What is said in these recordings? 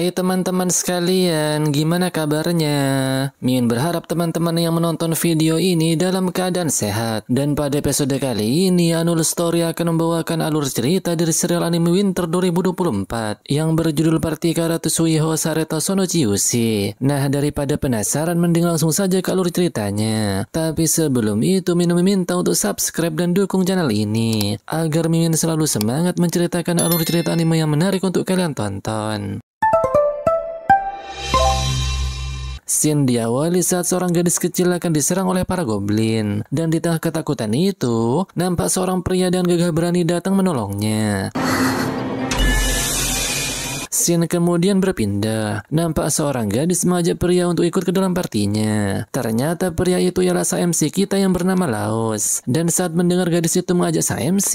Hai teman-teman sekalian, gimana kabarnya? Min berharap teman-teman yang menonton video ini dalam keadaan sehat. Dan pada episode kali ini, Anul Story akan membawakan alur cerita dari serial anime Winter 2024 yang berjudul Partikara Tsuiho Sareta Sono Chiyushi. Nah, daripada penasaran, mending langsung saja ke alur ceritanya. Tapi sebelum itu, Min meminta untuk subscribe dan dukung channel ini agar Min selalu semangat menceritakan alur cerita anime yang menarik untuk kalian tonton. Scene diawali saat seorang gadis kecil akan diserang oleh para goblin. Dan di tengah ketakutan itu, nampak seorang pria dan gagah berani datang menolongnya. Scene kemudian berpindah. Nampak seorang gadis mengajak pria untuk ikut ke dalam partinya. Ternyata pria itu ialah MC kita yang bernama Laos. Dan saat mendengar gadis itu mengajak MC,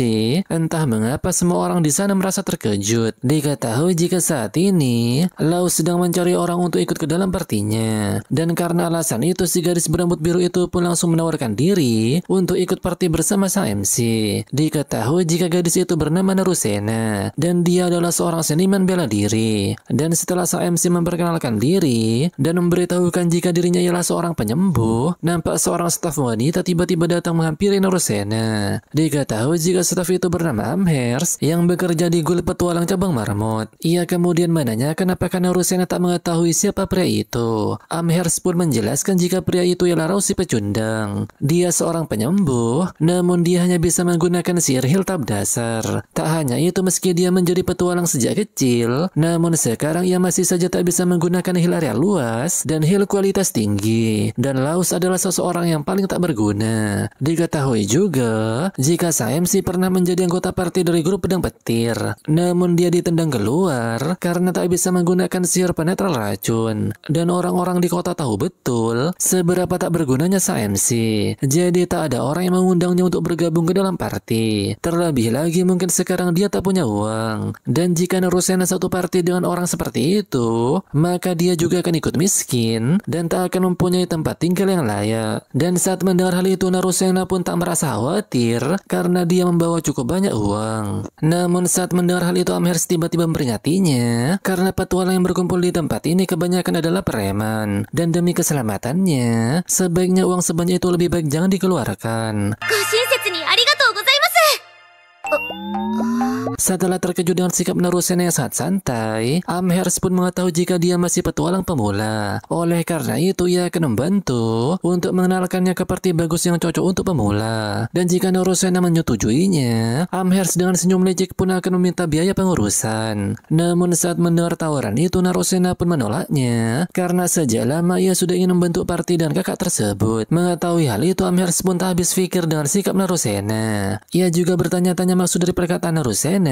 entah mengapa semua orang di sana merasa terkejut. Diketahui jika saat ini Laos sedang mencari orang untuk ikut ke dalam partinya. Dan karena alasan itu, si gadis berambut biru itu pun langsung menawarkan diri untuk ikut party bersama sang MC. Diketahui jika gadis itu bernama Narusena dan dia adalah seorang seniman bela diri. Dan setelah sang MC memperkenalkan diri dan memberitahukan jika dirinya ialah seorang penyembuh, nampak seorang staf wanita tiba-tiba datang menghampiri Narusena. Diketahui jika staf itu bernama Amherst yang bekerja di Guild Petualang Cabang Marmot. Ia kemudian menanyakan apakah Narusena tak mengetahui siapa pria itu. Amherst pun menjelaskan jika pria itu ialah Rausi Pecundang. Dia seorang penyembuh, namun dia hanya bisa menggunakan sihir heal tahap dasar. Tak hanya itu, meski dia menjadi petualang sejak kecil, namun sekarang ia masih saja tak bisa menggunakan heal area luas dan heal kualitas tinggi. Dan Laos adalah seseorang yang paling tak berguna. Diketahui juga jika sang MC pernah menjadi anggota party dari grup pedang petir, namun dia ditendang keluar karena tak bisa menggunakan sihir penetral racun. Dan orang-orang di kota tahu betul seberapa tak bergunanya sang MC. Jadi tak ada orang yang mengundangnya untuk bergabung ke dalam party. Terlebih lagi mungkin sekarang dia tak punya uang. Dan jika Narusena satu party dengan orang seperti itu, maka dia juga akan ikut miskin dan tak akan mempunyai tempat tinggal yang layak. Dan saat mendengar hal itu, Narusena pun tak merasa khawatir karena dia membawa cukup banyak uang. Namun saat mendengar hal itu, Amherst tiba-tiba memperingatinya karena petualang yang berkumpul di tempat ini kebanyakan adalah preman, dan demi keselamatannya sebaiknya uang sebanyak itu lebih baik jangan dikeluarkan. Setelah terkejut dengan sikap Narusena yang sangat santai, Amherst pun mengetahui jika dia masih petualang pemula. Oleh karena itu, ia akan membantu untuk mengenalkannya ke party bagus yang cocok untuk pemula. Dan jika Narusena menyetujuinya, Amherst dengan senyum lecek pun akan meminta biaya pengurusan. Namun saat mendengar tawaran itu, Narusena pun menolaknya karena sejak lama ia sudah ingin membentuk party dan kakak tersebut. Mengetahui hal itu, Amherst pun tak habis pikir dengan sikap Narusena. Ia juga bertanya-tanya maksud dari perkataan Narusena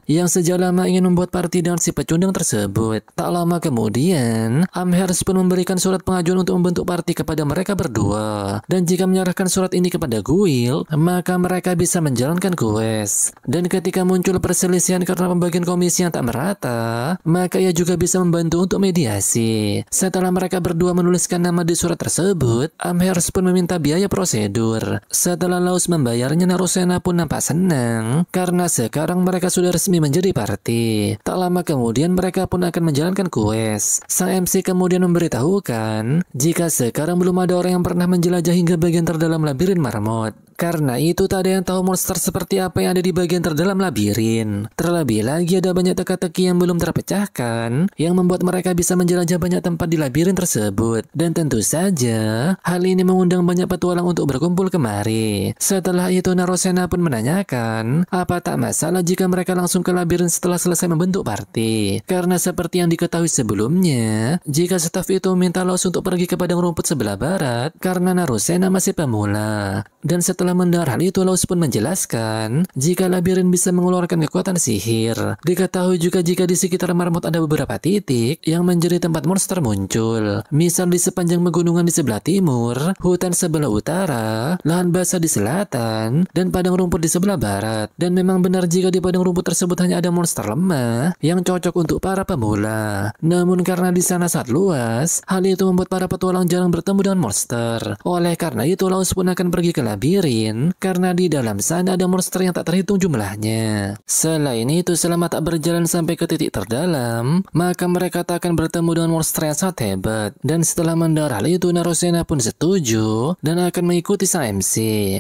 yang sejak lama ingin membuat party dengan si pecundang tersebut. Tak lama kemudian, Amherst pun memberikan surat pengajuan untuk membentuk party kepada mereka berdua. Dan jika menyerahkan surat ini kepada Guild, maka mereka bisa menjalankan quest. Dan ketika muncul perselisihan karena pembagian komisi yang tak merata, maka ia juga bisa membantu untuk mediasi. Setelah mereka berdua menuliskan nama di surat tersebut, Amherst pun meminta biaya prosedur. Setelah Laos membayarnya, Narusena pun nampak senang karena sekarang mereka sudah resmi menjadi party. Tak lama kemudian mereka pun akan menjalankan quest. Sang MC kemudian memberitahukan jika sekarang belum ada orang yang pernah menjelajah hingga bagian terdalam labirin marmot. Karena itu tak ada yang tahu monster seperti apa yang ada di bagian terdalam labirin. Terlebih lagi ada banyak teka-teki yang belum terpecahkan yang membuat mereka bisa menjelajah banyak tempat di labirin tersebut. Dan tentu saja hal ini mengundang banyak petualang untuk berkumpul kemari. Setelah itu Narusena pun menanyakan apa tak masalah jika mereka langsung ke labirin setelah selesai membentuk party. Karena seperti yang diketahui sebelumnya, jika staf itu meminta Laos untuk pergi ke padang rumput sebelah barat karena Narusena masih pemula. Dan setelah mendengar hal itu, Laos pun menjelaskan jika labirin bisa mengeluarkan kekuatan sihir. Diketahui juga jika di sekitar marmot ada beberapa titik yang menjadi tempat monster muncul. Misal di sepanjang pegunungan di sebelah timur, hutan sebelah utara, lahan basah di selatan, dan padang rumput di sebelah barat. Dan memang benar jika di padang rumput tersebut hanya ada monster lemah yang cocok untuk para pemula. Namun karena di sana sangat luas, hal itu membuat para petualang jarang bertemu dengan monster. Oleh karena itu, Laos pun akan pergi ke labirin labirin karena di dalam sana ada monster yang tak terhitung jumlahnya. Selain itu, selama tak berjalan sampai ke titik terdalam, maka mereka tak akan bertemu dengan monster yang sangat hebat. Dan setelah mendengar hal itu, Narusena pun setuju dan akan mengikuti sang MC.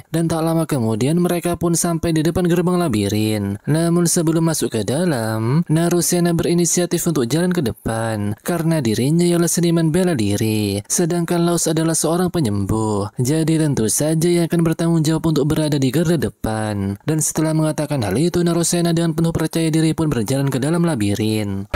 Dan tak lama kemudian mereka pun sampai di depan gerbang labirin. Namun sebelum masuk ke dalam, Narusena berinisiatif untuk jalan ke depan karena dirinya ialah seniman bela diri, sedangkan Laos adalah seorang penyembuh. Jadi tentu saja yang akan bertanggung jawab untuk berada di garda depan. Dan setelah mengatakan hal itu, Narusena dengan penuh percaya diri pun berjalan ke dalam labirin.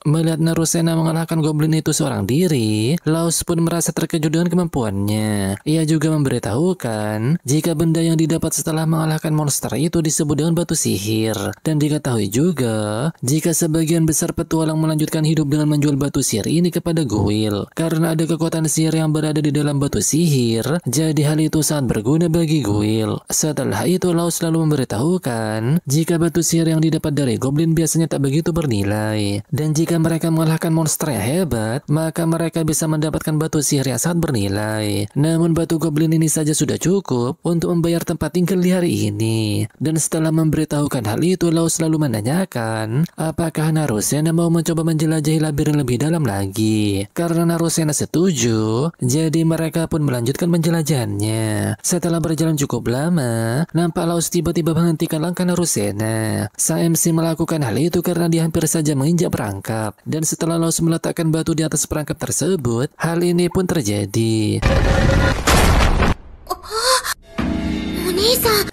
Melihat Narusena mengalahkan goblin itu seorang diri, Laos pun merasa terkejut dengan kemampuannya. Ia juga memberitahukan jika benda yang didapat setelah mengalahkan monster itu disebut dengan batu sihir. Dan diketahui juga jika sebagian besar petualang melanjutkan hidup dengan menjual batu sihir ini kepada Guil. Karena ada kekuatan sihir yang berada di dalam batu sihir, jadi hal itu sangat berguna bagi Guil. Setelah itu, Laos selalu memberitahukan jika batu sihir yang didapat dari goblin biasanya tak begitu bernilai. Dan jika mereka mengalahkan monster yang hebat, maka mereka bisa mendapatkan batu sihir yang sangat bernilai. Namun batu goblin ini saja sudah cukup untuk membayar tempat tinggal di hari ini. Dan setelah memberitahukan hal itu, Laos selalu menanyakan apakah Narusena mau mencoba menjelajahi labirin lebih dalam lagi. Karena Narusena setuju, jadi mereka pun melanjutkan penjelajahannya. Setelah berjalan cukup lama, nampak Laos tiba-tiba menghentikan langkah Narusena. Sang MC melakukan hal itu karena dia hampir saja menginjak perangkap. Dan setelah Laos meletakkan batu di atas perangkap tersebut, hal ini pun terjadi.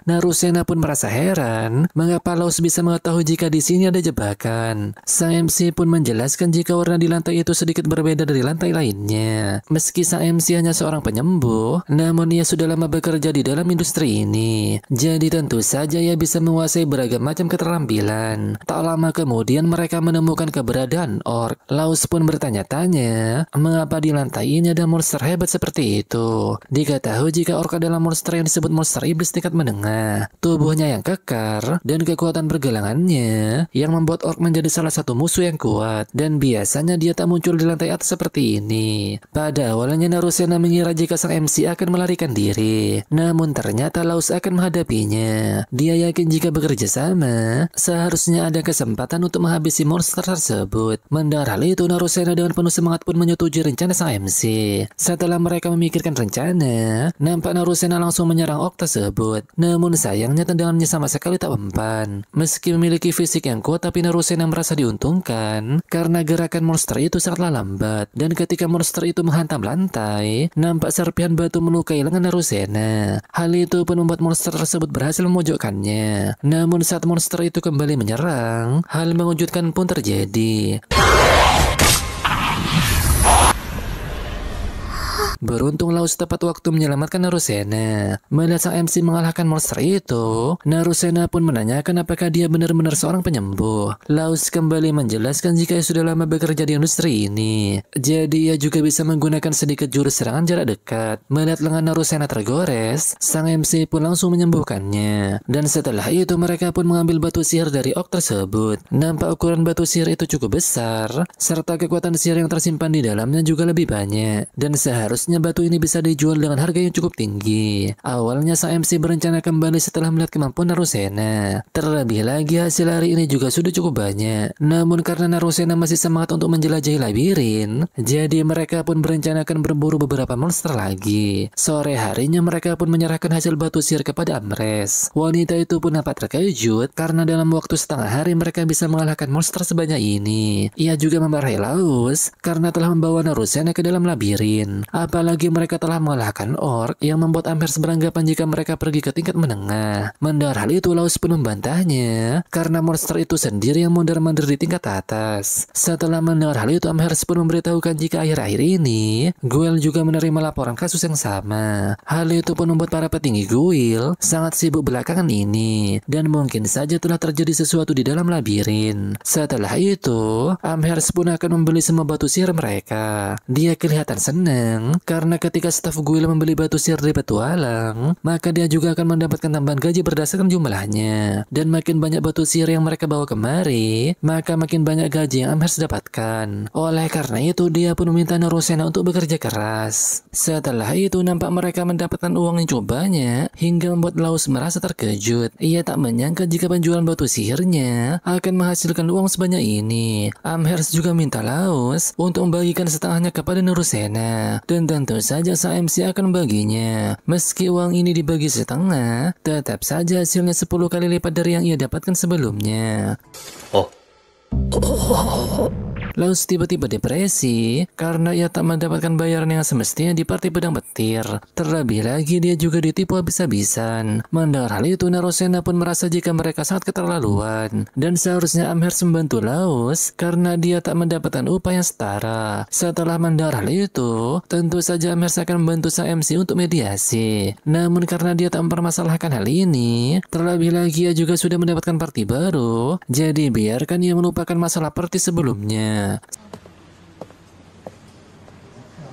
Narusena pun merasa heran mengapa Laos bisa mengetahui jika di sini ada jebakan. Sang MC pun menjelaskan jika warna di lantai itu sedikit berbeda dari lantai lainnya. Meski sang MC hanya seorang penyembuh, namun ia sudah lama bekerja di dalam industri ini. Jadi tentu saja ia bisa menguasai beragam macam keterampilan. Tak lama kemudian mereka menemukan keberadaan orc. Laos pun bertanya-tanya mengapa di lantai ini ada monster hebat seperti itu. Diketahui jika orc adalah monster yang disebut monster iblis tingkat menengah. Tubuhnya yang kekar dan kekuatan pergelangannya yang membuat orc menjadi salah satu musuh yang kuat. Dan biasanya dia tak muncul di lantai atas seperti ini. Pada awalnya Narusena mengira jika sang MC akan melarikan diri, namun ternyata Laos akan menghadapinya. Dia yakin jika bekerja sama, seharusnya ada kesempatan untuk menghabisi monster tersebut. Mendengar hal itu, Narusena dengan penuh semangat pun menyetujui rencana sang MC. Setelah mereka memikirkan rencana, nampak Narusena langsung menyerang orc tersebut. Namun sayangnya tendangannya sama sekali tak mempan. Meski memiliki fisik yang kuat, tapi Narusena merasa diuntungkan karena gerakan monster itu sangatlah lambat. Dan ketika monster itu menghantam lantai, nampak serpihan batu melukai lengan Narusena. Hal itu pun membuat monster tersebut berhasil memojokkannya. Namun saat monster itu kembali menyerang, hal mengejutkan pun terjadi. Beruntung Laos tepat waktu menyelamatkan Narusena. Melihat sang MC mengalahkan monster itu, Narusena pun menanyakan apakah dia benar-benar seorang penyembuh. Laos kembali menjelaskan jika ia sudah lama bekerja di industri ini. Jadi ia juga bisa menggunakan sedikit jurus serangan jarak dekat. Melihat lengan Narusena tergores, sang MC pun langsung menyembuhkannya. Dan setelah itu mereka pun mengambil batu sihir dari orc tersebut. Nampak ukuran batu sihir itu cukup besar, serta kekuatan sihir yang tersimpan di dalamnya juga lebih banyak. Dan seharusnya batu ini bisa dijual dengan harga yang cukup tinggi. Awalnya sang MC berencana kembali setelah melihat kemampuan Narusena. Terlebih lagi hasil hari ini juga sudah cukup banyak. Namun karena Narusena masih semangat untuk menjelajahi labirin, jadi mereka pun berencana akan berburu beberapa monster lagi. Sore harinya mereka pun menyerahkan hasil batu sihir kepada Amres. Wanita itu pun nampak terkejut karena dalam waktu setengah hari mereka bisa mengalahkan monster sebanyak ini. Ia juga memarahi Laos karena telah membawa Narusena ke dalam labirin. Apalagi mereka telah mengalahkan orc yang membuat Amherst beranggapan jika mereka pergi ke tingkat menengah. Mendengar hal itu, Laos pun membantahnya karena monster itu sendiri yang mondar-mandir di tingkat atas. Setelah mendengar hal itu, Amherst pun memberitahukan jika akhir-akhir ini Guil juga menerima laporan kasus yang sama. Hal itu pun membuat para petinggi Guil sangat sibuk belakangan ini, dan mungkin saja telah terjadi sesuatu di dalam labirin. Setelah itu, Amherst pun akan membeli semua batu sihir mereka. Dia kelihatan senang Karena ketika staf Guild membeli batu sihir dari petualang, maka dia juga akan mendapatkan tambahan gaji berdasarkan jumlahnya. Dan makin banyak batu sihir yang mereka bawa kemari, maka makin banyak gaji yang Amherst dapatkan. Oleh karena itu dia pun meminta Narusena untuk bekerja keras. Setelah itu nampak mereka mendapatkan uang yang cukup banyak hingga membuat Laus merasa terkejut. Ia tak menyangka jika penjualan batu sihirnya akan menghasilkan uang sebanyak ini. Amherst juga minta Laus untuk membagikan setengahnya kepada Narusena, dan tentu saja sang MC akan membaginya. Meski uang ini dibagi setengah, tetap saja hasilnya 10 kali lipat dari yang ia dapatkan sebelumnya. Laus tiba-tiba depresi karena ia tak mendapatkan bayaran yang semestinya di partai pedang petir. Terlebih lagi dia juga ditipu habis-habisan. Mendengar hal itu, Narusena pun merasa jika mereka sangat keterlaluan dan seharusnya Amherst membantu Laus karena dia tak mendapatkan upah yang setara. Setelah mendengar hal itu, tentu saja Amherst akan membantu sang MC untuk mediasi. Namun karena dia tak mempermasalahkan hal ini, terlebih lagi ia juga sudah mendapatkan party baru, jadi biarkan ia melupakan masalah party sebelumnya.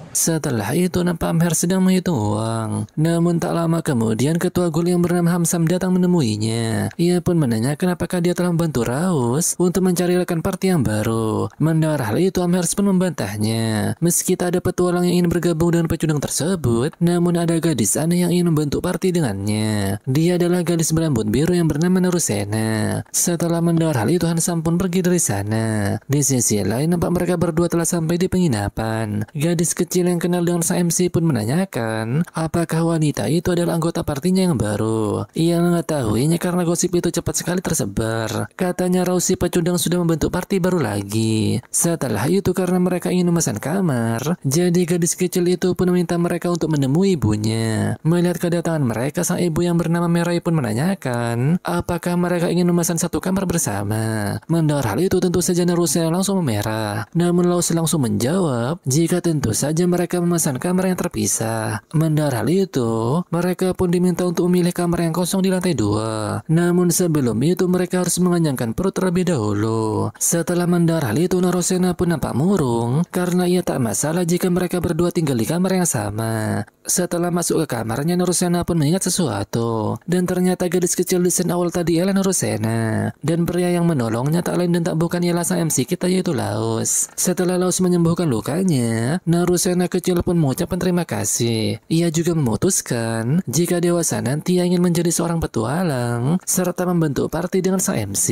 Setelah itu nampak Amherst sedang menghitung uang. Namun tak lama kemudian ketua Guild yang bernama Hamsam datang menemuinya. Ia pun menanyakan apakah dia telah membantu Raus untuk mencari rekan party yang baru. Mendengar hal itu Amherst pun membantahnya. Meski tak ada petualang yang ingin bergabung dengan pecundang tersebut, namun ada gadis aneh yang ingin membantu party dengannya. Dia adalah gadis berambut biru yang bernama Narusena. Setelah mendengar hal itu Hamsam pun pergi dari sana. Di sisi lain nampak mereka berdua telah sampai di penginapan. Gadis kecil yang kenal dengan sang MC pun menanyakan apakah wanita itu adalah anggota partinya yang baru. Ia mengetahuinya karena gosip itu cepat sekali tersebar. Katanya Rausi pecundang sudah membentuk parti baru lagi. Setelah itu karena mereka ingin memesan kamar, jadi gadis kecil itu pun meminta mereka untuk menemui ibunya. Melihat kedatangan mereka, sang ibu yang bernama Merai pun menanyakan apakah mereka ingin memesan satu kamar bersama. Mendengar hal itu tentu saja Narusena langsung memerah. Namun Laus langsung menjawab jika tentu saja mereka memesan kamar yang terpisah. Mendengar hal itu, mereka pun diminta untuk memilih kamar yang kosong di lantai 2. Namun sebelum itu mereka harus mengenyangkan perut terlebih dahulu. Setelah mendengar hal itu, Narusena pun nampak murung karena ia tak masalah jika mereka berdua tinggal di kamar yang sama. Setelah masuk ke kamarnya, Narusena pun mengingat sesuatu. Dan ternyata gadis kecil di scene awal tadi ialah Narusena. Dan pria yang menolongnya tak lain dan tak bukan ialah sang MC kita, yaitu Laus. Setelah Laus menyembuhkan lukanya, Narusena kecil pun mengucapkan terima kasih. Ia juga memutuskan jika dewasa nanti ia ingin menjadi seorang petualang serta membentuk party dengan sang MC,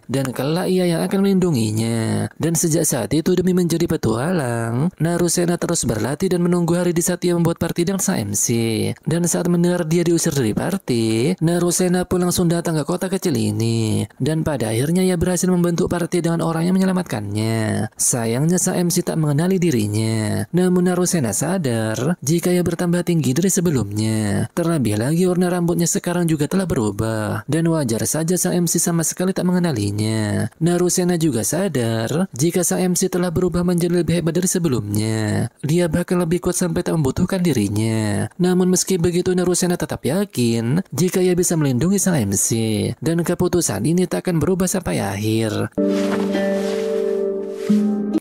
dan kelak ia yang akan melindunginya. Dan sejak saat itu demi menjadi petualang, Narusena terus berlatih dan menunggu hari di saat ia membuat party dengan sang MC. Dan saat mendengar dia diusir dari party, Narusena pun langsung datang ke kota kecil ini. Dan pada akhirnya ia berhasil membentuk party dengan orang yang menyelamatkannya. Sayangnya sang MC tak mengenali dirinya. Namun Narusena sadar jika ia bertambah tinggi dari sebelumnya. Terlebih lagi warna rambutnya sekarang juga telah berubah. Dan wajar saja sang MC sama sekali tak mengenalinya. Narusena juga sadar jika sang MC telah berubah menjadi lebih hebat dari sebelumnya. Dia bahkan lebih kuat sampai tak membutuhkan dirinya. Namun meski begitu Narusena tetap yakin jika ia bisa melindungi sang MC. Dan keputusan ini tak akan berubah sampai akhir.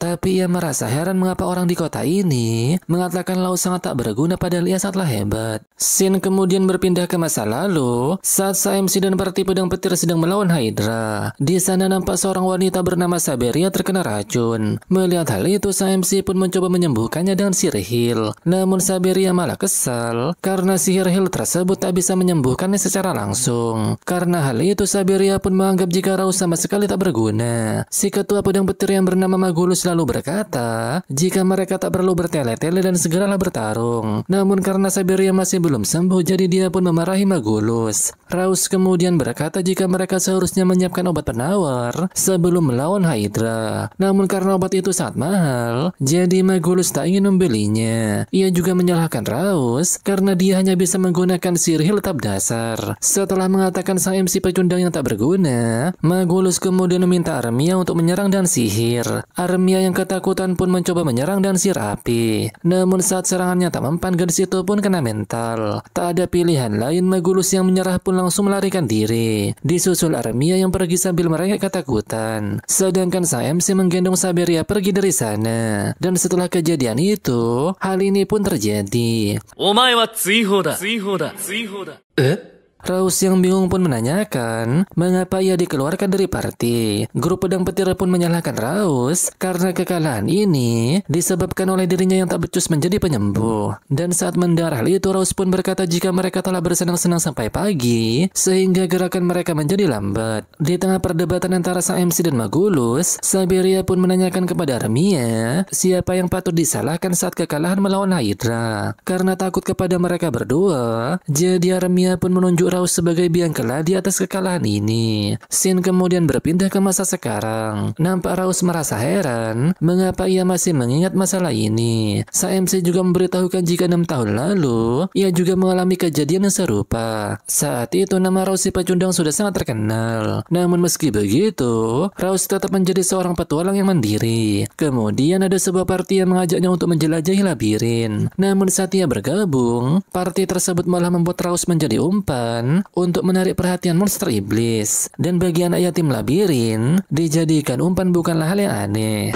Tapi ia merasa heran mengapa orang di kota ini mengatakan Laus sangat tak berguna padahal ia sangatlah hebat. Scene kemudian berpindah ke masa lalu saat sang MC dan parti pedang petir sedang melawan Hydra. Di sana nampak seorang wanita bernama Saberia terkena racun. Melihat hal itu sang MC pun mencoba menyembuhkannya dengan sihir heal. Namun Saberia malah kesal karena sihir heal tersebut tak bisa menyembuhkannya secara langsung. Karena hal itu Saberia pun menganggap jika Raus sama sekali tak berguna. Si ketua pedang petir yang bernama Magulus lalu berkata jika mereka tak perlu bertele-tele dan segeralah bertarung. Namun karena Saberia masih belum sembuh, jadi dia pun memarahi Magulus. Raus kemudian berkata jika mereka seharusnya menyiapkan obat penawar sebelum melawan Hydra. Namun karena obat itu sangat mahal, jadi Magulus tak ingin membelinya. Ia juga menyalahkan Raus karena dia hanya bisa menggunakan sihir heal tahap dasar. Setelah mengatakan sang MC pecundang yang tak berguna, Magulus kemudian meminta Armia untuk menyerang dengan sihir. Armia yang yang ketakutan pun mencoba menyerang dan sihir api. Namun saat serangannya tak mempan, gadis itu pun kena mental. Tak ada pilihan lain, Magulus yang menyerah pun langsung melarikan diri. Disusul Armia yang pergi sambil merengek ketakutan. Sedangkan sang MC menggendong Saberia pergi dari sana. Dan setelah kejadian itu, hal ini pun terjadi. Raus yang bingung pun menanyakan mengapa ia dikeluarkan dari party. Grup pedang petir pun menyalahkan Raus karena kekalahan ini disebabkan oleh dirinya yang tak becus menjadi penyembuh. Dan saat mendengar hal itu, Raus pun berkata jika mereka telah bersenang-senang sampai pagi sehingga gerakan mereka menjadi lambat. Di tengah perdebatan antara sang MC dan Magulus, Saberia pun menanyakan kepada Armia siapa yang patut disalahkan saat kekalahan melawan Hydra. Karena takut kepada mereka berdua, jadi Armia pun menunjuk Raus sebagai biang kelah di atas kekalahan ini. Scene kemudian berpindah ke masa sekarang. Nampak Raus merasa heran mengapa ia masih mengingat masalah ini. Sang MC juga memberitahukan jika 6 tahun lalu ia juga mengalami kejadian yang serupa. Saat itu nama Raus si pecundang sudah sangat terkenal. Namun meski begitu, Raus tetap menjadi seorang petualang yang mandiri. Kemudian ada sebuah party yang mengajaknya untuk menjelajahi labirin. Namun saat ia bergabung, party tersebut malah membuat Raus menjadi umpan untuk menarik perhatian monster iblis. Dan bagi anak yatim labirin, dijadikan umpan bukanlah hal yang aneh.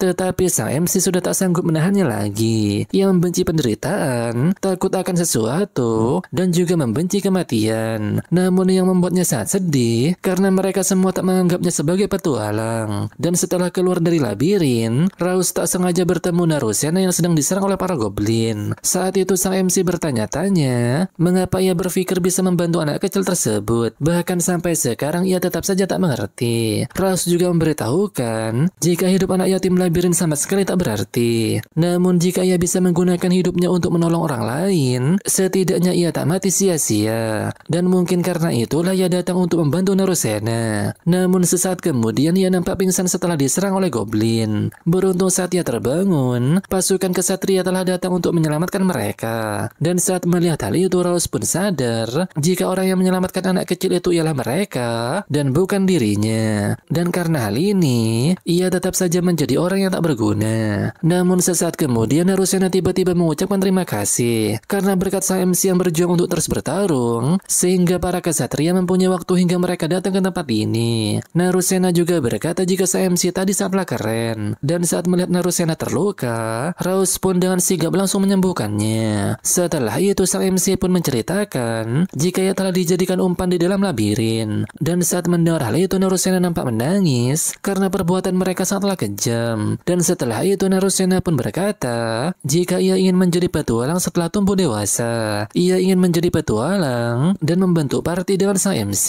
Tetapi sang MC sudah tak sanggup menahannya lagi. Ia membenci penderitaan, takut akan sesuatu, dan juga membenci kematian. Namun yang membuatnya sangat sedih karena mereka semua tak menganggapnya sebagai petualang. Dan setelah keluar dari labirin, Raus tak sengaja bertemu Narusena yang sedang diserang oleh para goblin. Saat itu sang MC bertanya-tanya mengapa ia berpikir bisa membantu anak kecil tersebut. Bahkan sampai sekarang ia tetap saja tak mengerti. Raus juga memberitahukan jika hidup anak yatim labirin sama sekali tak berarti. Namun jika ia bisa menggunakan hidupnya untuk menolong orang lain, setidaknya ia tak mati sia-sia. Dan mungkin karena itulah ia datang untuk membantu Narusena. Namun sesaat kemudian ia nampak pingsan setelah diserang oleh goblin. Beruntung saat ia terbangun, pasukan kesatria telah datang untuk menyelamatkan mereka. Dan saat melihat hal itu, Raus pun sadar jika orang yang menyelamatkan anak kecil itu ialah mereka dan bukan dirinya. Dan karena hal ini, ia tetap saja menjadi orang yang tak berguna. Namun sesaat kemudian Narusena tiba-tiba mengucapkan terima kasih karena berkat sang MC yang berjuang untuk terus bertarung, sehingga para kesatria mempunyai waktu hingga mereka datang ke tempat ini. Narusena juga berkata jika sang MC tadi sangatlah keren. Dan saat melihat Narusena terluka, Raus pun dengan sigap langsung menyembuhkannya. Setelah itu sang MC pun menceritakan jika ia telah dijadikan umpan di dalam labirin. Dan saat mendengar hal itu, Narusena nampak menangis karena perbuatan mereka sangatlah kejam. Dan setelah itu Narusena pun berkata jika ia ingin menjadi petualang setelah tumbuh dewasa. Ia ingin menjadi petualang dan membentuk party dengan sang MC.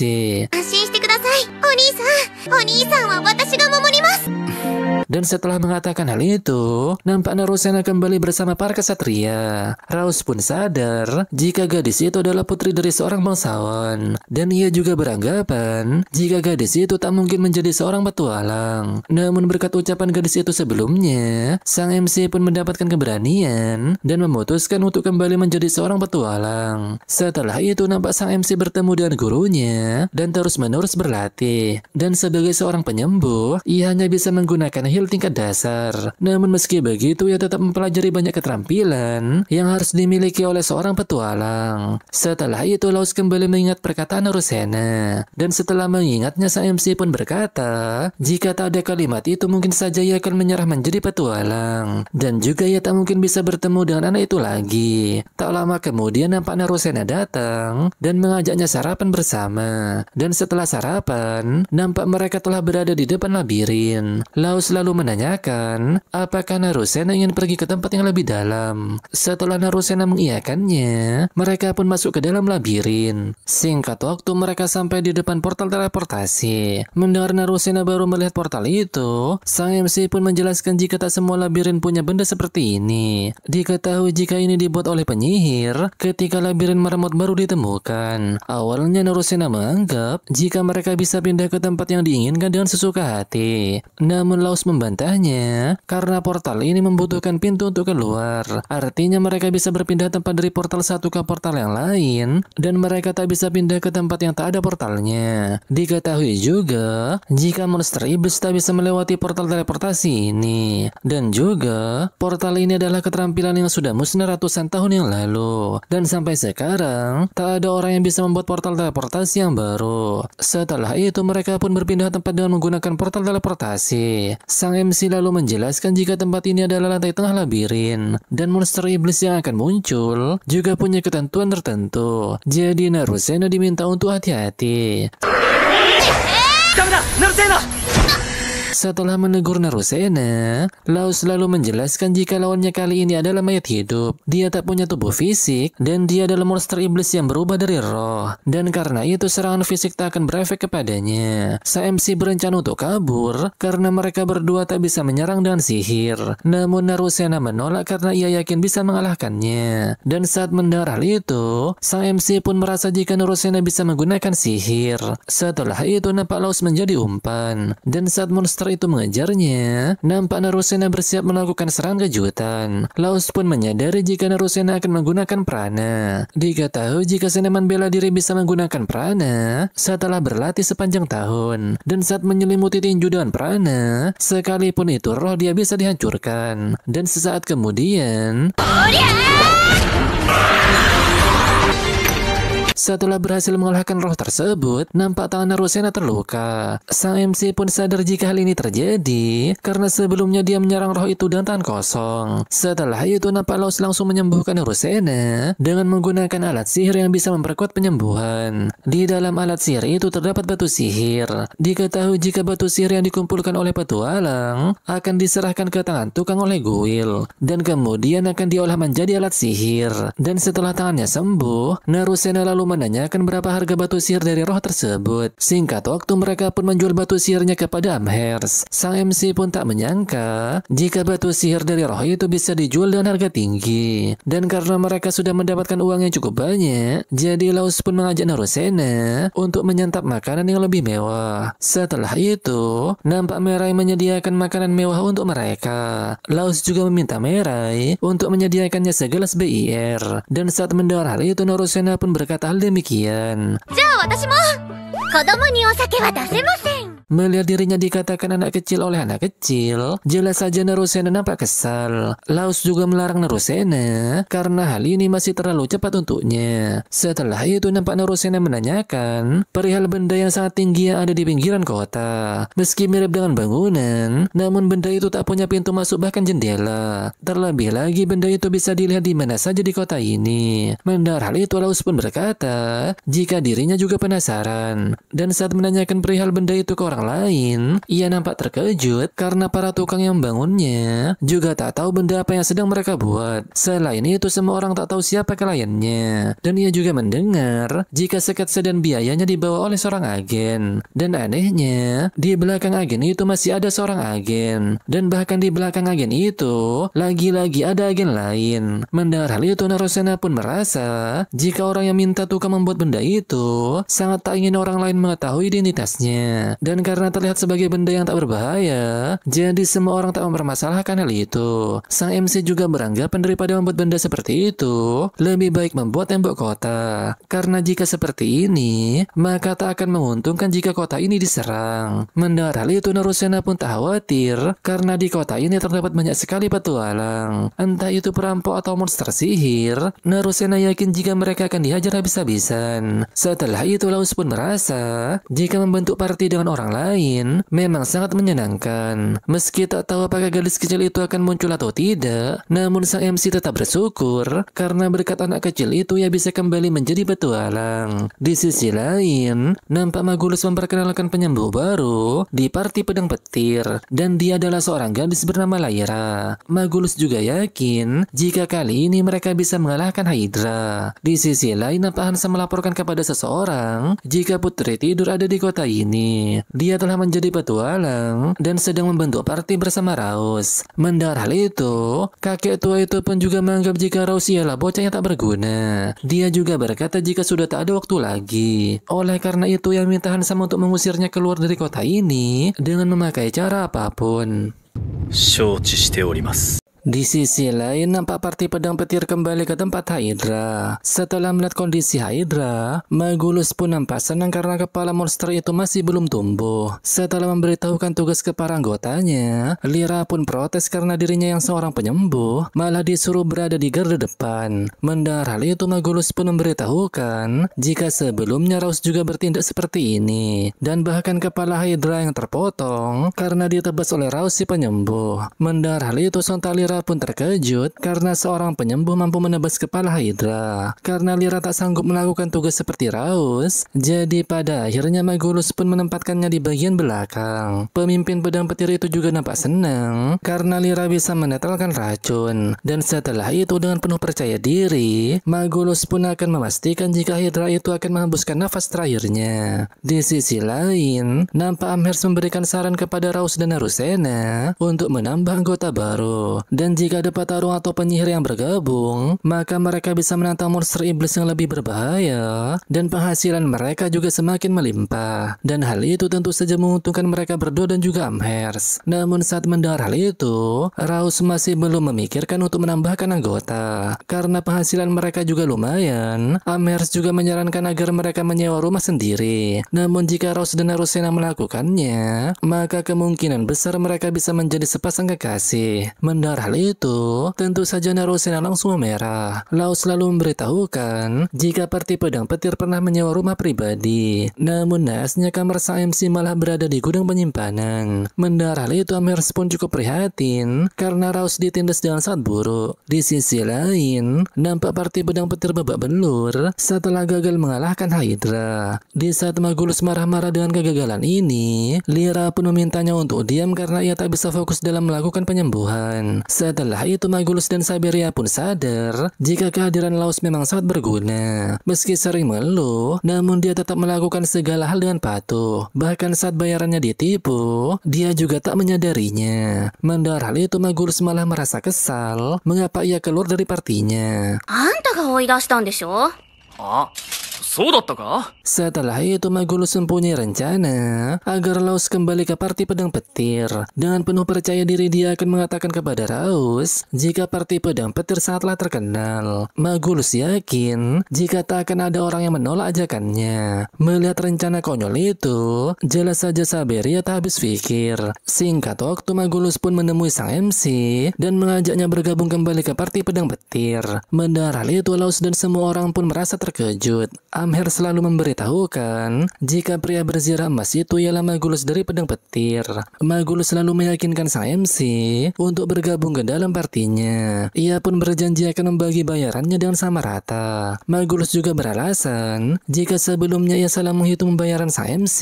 Dan setelah mengatakan hal itu, nampak Narusena kembali bersama para kesatria. Raus pun sadar jika gadis itu adalah putri dari seorang bangsawan. Dan ia juga beranggapan jika gadis itu tak mungkin menjadi seorang petualang. Namun berkat ucapan gadis itu sebelumnya, sang MC pun mendapatkan keberanian dan memutuskan untuk kembali menjadi seorang petualang. Setelah itu nampak sang MC bertemu dengan gurunya dan terus-menerus berlatih. Dan sebagai seorang penyembuh, ia hanya bisa menggunakan heal tingkat dasar. Namun meski begitu, ia tetap mempelajari banyak keterampilan yang harus dimiliki oleh seorang petualang. Setelah itu, Raus kembali mengingat perkataan Narusena. Dan setelah mengingatnya, sang MC pun berkata jika tak ada kalimat itu, mungkin saja ia akan menyerah menjadi petualang. Dan juga ia tak mungkin bisa bertemu dengan anak itu lagi. Tak lama kemudian nampak Narusena datang dan mengajaknya sarapan bersama. Dan setelah sarapan, nampak mereka telah berada di depan labirin. Raus lalu menanyakan apakah Narusena ingin pergi ke tempat yang lebih dalam. Setelah Narusena mengiyakannya, mereka pun masuk ke dalam labirin. Singkat waktu mereka sampai di depan portal teleportasi. Mendengar Narusena baru melihat portal itu, sang MC pun menjelaskan jika tak semua labirin punya benda seperti ini. Diketahui jika ini dibuat oleh penyihir ketika labirin meremot baru ditemukan. Awalnya Narusena menganggap jika mereka bisa pindah ke tempat yang diinginkan dengan sesuka hati. Namun Raus membantahnya karena portal ini membutuhkan pintu untuk keluar. Artinya mereka bisa berpindah tempat dari portal satu ke portal yang lain dan mereka tak bisa pindah ke tempat yang tak ada portalnya. Diketahui juga jika monster iblis tak bisa melewati portal teleportasi ini. Dan juga portal ini adalah keterampilan yang sudah musnah ratusan tahun yang lalu. Dan sampai sekarang tak ada orang yang bisa membuat portal teleportasi yang baru. Setelah itu mereka pun berpindah tempat dengan menggunakan portal teleportasi. Sang MC lalu menjelaskan jika tempat ini adalah lantai tengah labirin dan monster iblis yang akan muncul juga punya ketentuan tertentu. Jadi Narusena diminta untuk hati-hati. Setelah menegur Narusena, Laos lalu menjelaskan jika lawannya kali ini adalah mayat hidup. Dia tak punya tubuh fisik dan dia adalah monster iblis yang berubah dari roh. Dan karena itu serangan fisik tak akan berefek kepadanya. Sang MC berencana untuk kabur karena mereka berdua tak bisa menyerang dengan sihir. Namun Narusena menolak karena ia yakin bisa mengalahkannya. Dan saat mendengar hal itu, sang MC pun merasa jika Narusena bisa menggunakan sihir. Setelah itu nampak Laos menjadi umpan. Dan saat monster itu mengejarnya, nampak Narusena bersiap melakukan serangan kejutan. Laos pun menyadari jika Narusena akan menggunakan prana. Diketahui jika senaman bela diri bisa menggunakan prana setelah berlatih sepanjang tahun. Dan saat menyelimuti tinju dengan prana, sekalipun itu roh dia bisa dihancurkan. Dan sesaat kemudian setelah berhasil mengalahkan roh tersebut, nampak tangan Narusena terluka. Sang MC pun sadar jika hal ini terjadi karena sebelumnya dia menyerang roh itu dengan tangan kosong. Setelah itu nampak Laos langsung menyembuhkan Narusena dengan menggunakan alat sihir yang bisa memperkuat penyembuhan. Di dalam alat sihir itu terdapat batu sihir. Diketahui jika batu sihir yang dikumpulkan oleh petualang akan diserahkan ke tangan tukang oleh Guil dan kemudian akan diolah menjadi alat sihir. Dan setelah tangannya sembuh, Narusena lalu menanyakan berapa harga batu sihir dari roh tersebut. Singkat waktu mereka pun menjual batu sihirnya kepada Amherst. Sang MC pun tak menyangka jika batu sihir dari roh itu bisa dijual dengan harga tinggi. Dan karena mereka sudah mendapatkan uang yang cukup banyak, jadi Laos pun mengajak Narusena untuk menyantap makanan yang lebih mewah. Setelah itu, nampak Mirai menyediakan makanan mewah untuk mereka. Laos juga meminta Mirai untuk menyediakannya segelas BIR. Dan saat mendengar hal itu, Narusena pun berkata hal demikian. Melihat dirinya dikatakan anak kecil oleh anak kecil, jelas saja Narusena nampak kesal. Laos juga melarang Narusena karena hal ini masih terlalu cepat untuknya. Setelah itu nampak Narusena menanyakan perihal benda yang sangat tinggi yang ada di pinggiran kota. Meski mirip dengan bangunan, namun benda itu tak punya pintu masuk bahkan jendela. Terlebih lagi benda itu bisa dilihat di mana saja di kota ini. Mendengar hal itu Laos pun berkata jika dirinya juga penasaran. Dan saat menanyakan perihal benda itu ke orang lain, ia nampak terkejut karena para tukang yang membangunnya juga tak tahu benda apa yang sedang mereka buat. Selain itu semua orang tak tahu siapa kliennya. Dan ia juga mendengar jika sketsa dan biayanya dibawa oleh seorang agen. Dan anehnya, di belakang agen itu masih ada seorang agen. Dan bahkan di belakang agen itu lagi-lagi ada agen lain. Mendengar hal itu Narusena pun merasa jika orang yang minta tukang membuat benda itu sangat tak ingin orang lain mengetahui identitasnya. Dan karena terlihat sebagai benda yang tak berbahaya, jadi semua orang tak mempermasalahkan hal itu. Sang MC juga beranggapan daripada membuat benda seperti itu, lebih baik membuat tembok kota. Karena jika seperti ini, maka tak akan menguntungkan jika kota ini diserang. Mendengar hal itu Narusena pun tak khawatir, karena di kota ini terdapat banyak sekali petualang. Entah itu perampok atau monster sihir, Narusena yakin jika mereka akan dihajar habis-habisan. Setelah itu Laos pun merasa jika membentuk party dengan orang lain memang sangat menyenangkan. Meski tak tahu apakah gadis kecil itu akan muncul atau tidak, namun sang MC tetap bersyukur karena berkat anak kecil itu ia bisa kembali menjadi petualang. Di sisi lain, nampak Magulus memperkenalkan penyembuh baru di party pedang petir dan dia adalah seorang gadis bernama Lyra. Magulus juga yakin jika kali ini mereka bisa mengalahkan Hydra. Di sisi lain, nampak Hansa melaporkan kepada seseorang jika Putri Tidur ada di kota ini. Dia telah menjadi petualang dan sedang membentuk party bersama Raus. Mendengar hal itu, kakek tua itu pun juga menganggap jika Raus ialah bocah yang tak berguna. Dia juga berkata jika sudah tak ada waktu lagi. Oleh karena itu ia minta Hansa untuk mengusirnya keluar dari kota ini dengan memakai cara apapun. 承知しております。 Di sisi lain, nampak parti pedang petir kembali ke tempat Hydra. Setelah melihat kondisi Hydra, Magulus pun nampak senang karena kepala monster itu masih belum tumbuh. Setelah memberitahukan tugas ke para anggotanya, Lyra pun protes karena dirinya yang seorang penyembuh malah disuruh berada di garda depan. Mendengar hal itu, Magulus pun memberitahukan jika sebelumnya Raus juga bertindak seperti ini, dan bahkan kepala Hydra yang terpotong karena ditebas oleh Raus si penyembuh. Mendengar hal itu, sontak Lyra pun terkejut karena seorang penyembuh mampu menebas kepala Hydra. Karena Lyra tak sanggup melakukan tugas seperti Raus, jadi pada akhirnya Magulus pun menempatkannya di bagian belakang. Pemimpin pedang petir itu juga nampak senang karena Lyra bisa menetralkan racun. Dan setelah itu dengan penuh percaya diri, Magulus pun akan memastikan jika Hydra itu akan menghembuskan nafas terakhirnya. Di sisi lain, nampak Amherst memberikan saran kepada Raus dan Narusena untuk menambah anggota baru. Dan jika ada petarung atau penyihir yang bergabung, maka mereka bisa menantang monster iblis yang lebih berbahaya, dan penghasilan mereka juga semakin melimpah. Dan hal itu tentu saja menguntungkan mereka berdua dan juga Amherst. Namun saat mendengar hal itu, Raus masih belum memikirkan untuk menambahkan anggota. Karena penghasilan mereka juga lumayan, Amherst juga menyarankan agar mereka menyewa rumah sendiri. Namun jika Raus dan Narusena melakukannya, maka kemungkinan besar mereka bisa menjadi sepasang kekasih. Mendengar hal itu, tentu saja Narusena langsung memerah. Raus selalu memberitahukan jika parti pedang petir pernah menyewa rumah pribadi. Namun naasnya kamar sang MC malah berada di gudang penyimpanan. Mendengar hal itu, Amherst pun cukup prihatin karena Raus ditindas dengan sangat buruk. Di sisi lain, nampak parti pedang petir babak belur setelah gagal mengalahkan Hydra. Di saat Magulus marah-marah dengan kegagalan ini, Lyra pun memintanya untuk diam karena ia tak bisa fokus dalam melakukan penyembuhan. Setelah itu, Magulus dan Saberia pun sadar jika kehadiran Laos memang sangat berguna. Meski sering mengeluh, namun dia tetap melakukan segala hal dengan patuh. Bahkan saat bayarannya ditipu, dia juga tak menyadarinya. Mendengar hal itu, Magulus malah merasa kesal mengapa ia keluar dari partinya. あんたが追い出したんでしょ? あ、そうだったか? Setelah itu, Magulus mempunyai rencana agar Laos kembali ke parti pedang petir. Dengan penuh percaya diri, dia akan mengatakan kepada Raus jika parti pedang petir sangatlah terkenal. Magulus yakin jika tak akan ada orang yang menolak ajakannya. Melihat rencana konyol itu, jelas saja Saberia tak habis pikir. Singkat waktu, Magulus pun menemui sang MC dan mengajaknya bergabung kembali ke parti pedang petir. Mendengar hal itu, Laos dan semua orang pun merasa terkejut. Amherst selalu memberitahukan jika pria berzirah emas itu ialah Magulus dari pedang petir. Magulus selalu meyakinkan sang MC untuk bergabung ke dalam partinya. Ia pun berjanji akan membagi bayarannya dengan sama rata. Magulus juga beralasan jika sebelumnya ia salah menghitung bayaran sang MC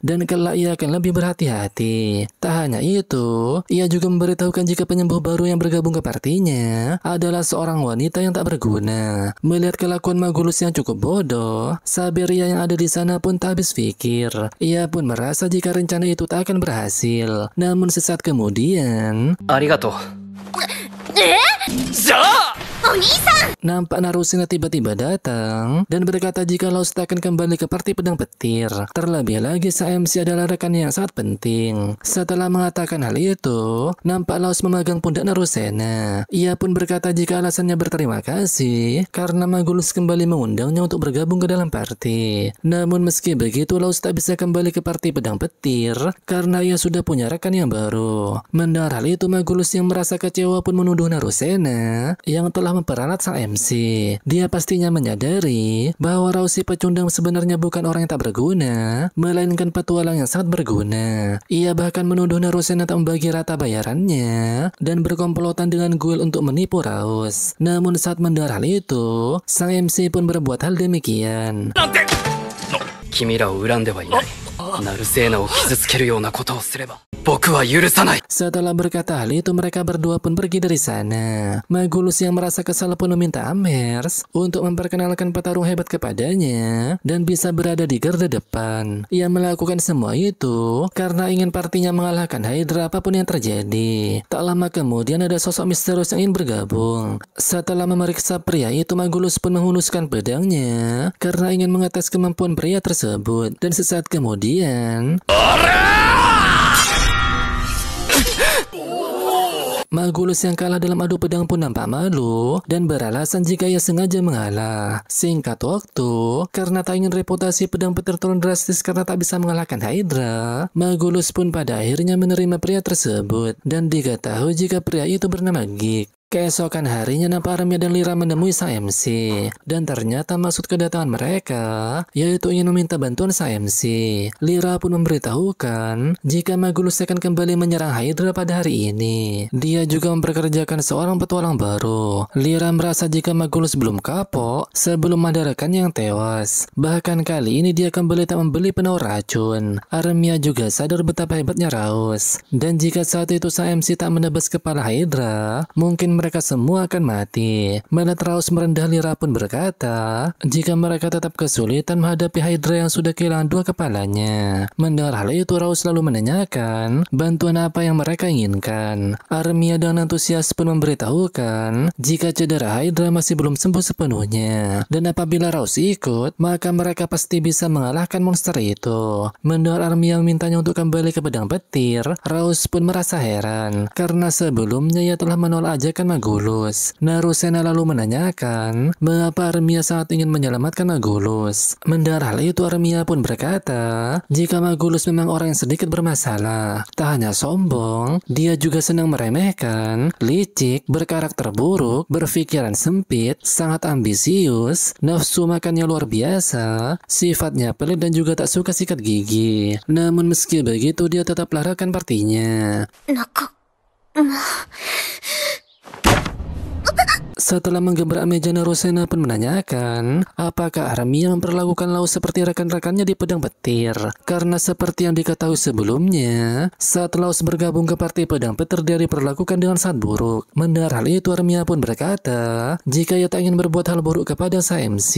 dan kelak ia akan lebih berhati-hati. Tak hanya itu, ia juga memberitahukan jika penyembuh baru yang bergabung ke partinya adalah seorang wanita yang tak berguna. Melihat kelakuan Magulus yang cukup bodoh, Saberia yang ada di sana pun tak habis pikir. Ia pun merasa jika rencana itu tak akan berhasil. Namun sesaat kemudian, ありがとう。じゃあ nampak Narusena tiba-tiba datang dan berkata jika Laos tak akan kembali ke parti pedang petir. Terlebih lagi sang MC adalah rekannya yang sangat penting. Setelah mengatakan hal itu, nampak Laos memegang pundak Narusena. Ia pun berkata jika alasannya berterima kasih karena Magulus kembali mengundangnya untuk bergabung ke dalam parti. Namun meski begitu, Laos tak bisa kembali ke parti pedang petir karena ia sudah punya rekan yang baru. Mendengar hal itu, Magulus yang merasa kecewa pun menuduh Narusena yang telah memperalat sang MC. Dia pastinya menyadari bahwa Rausi pecundang sebenarnya bukan orang yang tak berguna, melainkan petualang yang sangat berguna. Ia bahkan menuduh Narusena tak membagi rata bayarannya dan berkomplotan dengan Guild untuk menipu Raus. Namun saat mendengar hal itu, sang MC pun berbuat hal demikian. 君らを恨んではいない。ナルセーナを傷つけるようなことをすれば僕は許さない。 Setelah berkata hal itu, mereka berdua pun pergi dari sana. Magulus yang merasa kesal pun meminta Amherst untuk memperkenalkan petarung hebat kepadanya dan bisa berada di garda depan. Ia melakukan semua itu karena ingin partinya mengalahkan Hydra apapun yang terjadi. Tak lama kemudian ada sosok misterius yang ingin bergabung. Setelah memeriksa pria itu, Magulus pun menghunuskan pedangnya karena ingin mengetes kemampuan pria tersebut. Dan sesaat kemudian, Magulus yang kalah dalam adu pedang pun nampak malu dan beralasan jika ia sengaja mengalah. Singkat waktu, karena tak ingin reputasi pedang petir turun drastis karena tak bisa mengalahkan Hydra, Magulus pun pada akhirnya menerima pria tersebut dan diketahui jika pria itu bernama Geek. Keesokan harinya nampak Armia dan Lyra menemui sang MC dan ternyata maksud kedatangan mereka yaitu ingin meminta bantuan sang MC. Lyra pun memberitahukan jika Magulus akan kembali menyerang Hydra pada hari ini. Dia juga memperkerjakan seorang petualang baru. Lyra merasa jika Magulus belum kapok sebelum ada rekannya yang tewas. Bahkan kali ini dia kembali tak membeli penawar racun. Armia juga sadar betapa hebatnya Raus. Dan jika saat itu sang MC tak menebas kepala Hydra, mungkin mereka semua akan mati. Melihat Raus merendah, Lyra pun berkata jika mereka tetap kesulitan menghadapi Hydra yang sudah kehilangan dua kepalanya. Mendengar hal itu, Raus selalu menanyakan bantuan apa yang mereka inginkan. Armia dengan antusias pun memberitahukan jika cedera Hydra masih belum sembuh sepenuhnya dan apabila Raus ikut maka mereka pasti bisa mengalahkan monster itu. Mendengar Armia memintanya untuk kembali ke pedang petir, Raus pun merasa heran karena sebelumnya ia telah menolak ajakan Magulus. Narusena lalu menanyakan mengapa Armia sangat ingin menyelamatkan Magulus. Mendengar hal itu, Armia pun berkata jika Magulus memang orang yang sedikit bermasalah. Tak hanya sombong, dia juga senang meremehkan, licik, berkarakter buruk, berpikiran sempit, sangat ambisius, nafsu makannya luar biasa, sifatnya pelit dan juga tak suka sikat gigi. Namun meski begitu dia tetaplah rekan partinya. Setelah menggebrak meja, Narusena pun menanyakan apakah Armia memperlakukan Laus seperti rekan-rekannya di pedang petir. Karena seperti yang diketahui sebelumnya, saat Laus bergabung ke partai pedang petir dia diperlakukan dengan sangat buruk. Mendengar hal itu, Armia pun berkata jika ia tak ingin berbuat hal buruk kepada sang MC.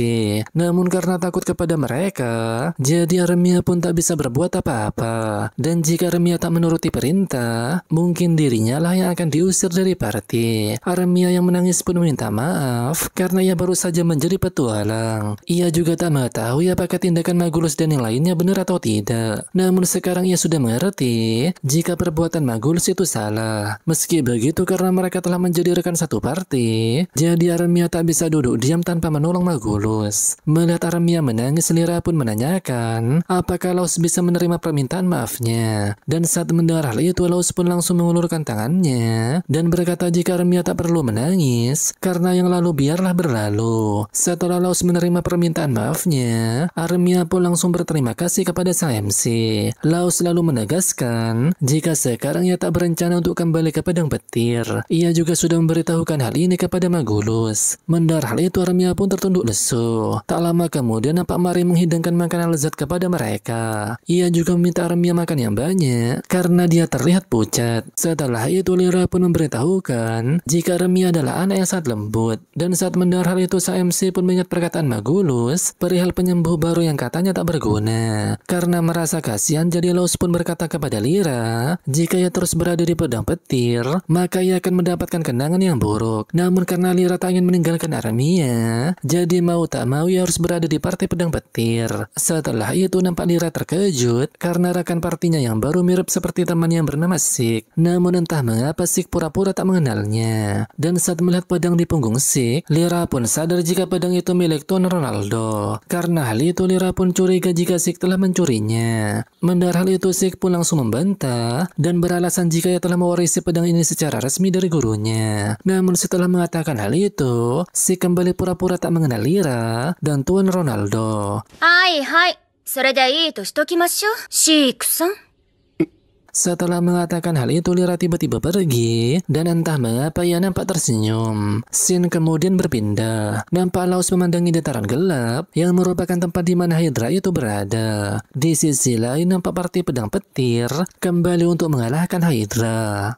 Namun karena takut kepada mereka, jadi Armia pun tak bisa berbuat apa-apa. Dan jika Armia tak menuruti perintah, mungkin dirinya lah yang akan diusir dari partai. Armia yang menangis pun minta maaf karena ia baru saja menjadi petualang. Ia juga tak mengetahui apakah tindakan Magulus dan yang lainnya benar atau tidak. Namun sekarang ia sudah mengerti jika perbuatan Magulus itu salah. Meski begitu, karena mereka telah menjadi rekan satu partai, jadi Armia tak bisa duduk diam tanpa menolong Magulus. Melihat Armia menangis, Lyra pun menanyakan apakah Laus bisa menerima permintaan maafnya. Dan saat mendengar hal itu, Laus pun langsung mengulurkan tangannya dan berkata jika Armia tak perlu menangis karena yang lalu biarlah berlalu. Setelah Laus menerima permintaan maafnya, Armia pun langsung berterima kasih kepada sang MC. Laus lalu menegaskan jika sekarang ia tak berencana untuk kembali ke pedang petir. Ia juga sudah memberitahukan hal ini kepada Magulus. Mendengar hal itu, Armia pun tertunduk lesu. Tak lama kemudian nampak Mari menghidangkan makanan lezat kepada mereka. Ia juga meminta Armia makan yang banyak karena dia terlihat pucat. Setelah itu, Lyra pun memberitahukan jika Armia adalah anak yang sangat lembut. Dan saat mendengar hal itu, sang MC pun mengingat perkataan Magulus perihal penyembuh baru yang katanya tak berguna. Karena merasa kasihan, jadi Laus pun berkata kepada Lyra jika ia terus berada di pedang petir maka ia akan mendapatkan kenangan yang buruk. Namun karena Lyra tak ingin meninggalkan Armia, jadi mau tak mau ia harus berada di partai pedang petir. Setelah itu nampak Lyra terkejut karena rekan partinya yang baru mirip seperti teman yang bernama Sik. Namun entah mengapa Sik pura-pura tak mengenalnya. Dan saat melihat pedang di punggung Sik, Lyra pun sadar jika pedang itu milik Tuan Ronaldo. Karena hal itu, Lyra pun curiga jika Sik telah mencurinya. Mendengar hal itu, Sik pun langsung membantah dan beralasan jika ia telah mewarisi pedang ini secara resmi dari gurunya. Namun setelah mengatakan hal itu, Sik kembali pura-pura tak mengenal Lyra dan Tuan Ronaldo. Hai, hai. それでいいとしときましょう。シークさん。 Setelah mengatakan hal itu, Lyra tiba-tiba pergi dan entah mengapa ia nampak tersenyum. Scene kemudian berpindah. Nampak Laus memandangi dataran gelap yang merupakan tempat di mana Hydra itu berada. Di sisi lain nampak partai pedang petir kembali untuk mengalahkan Hydra.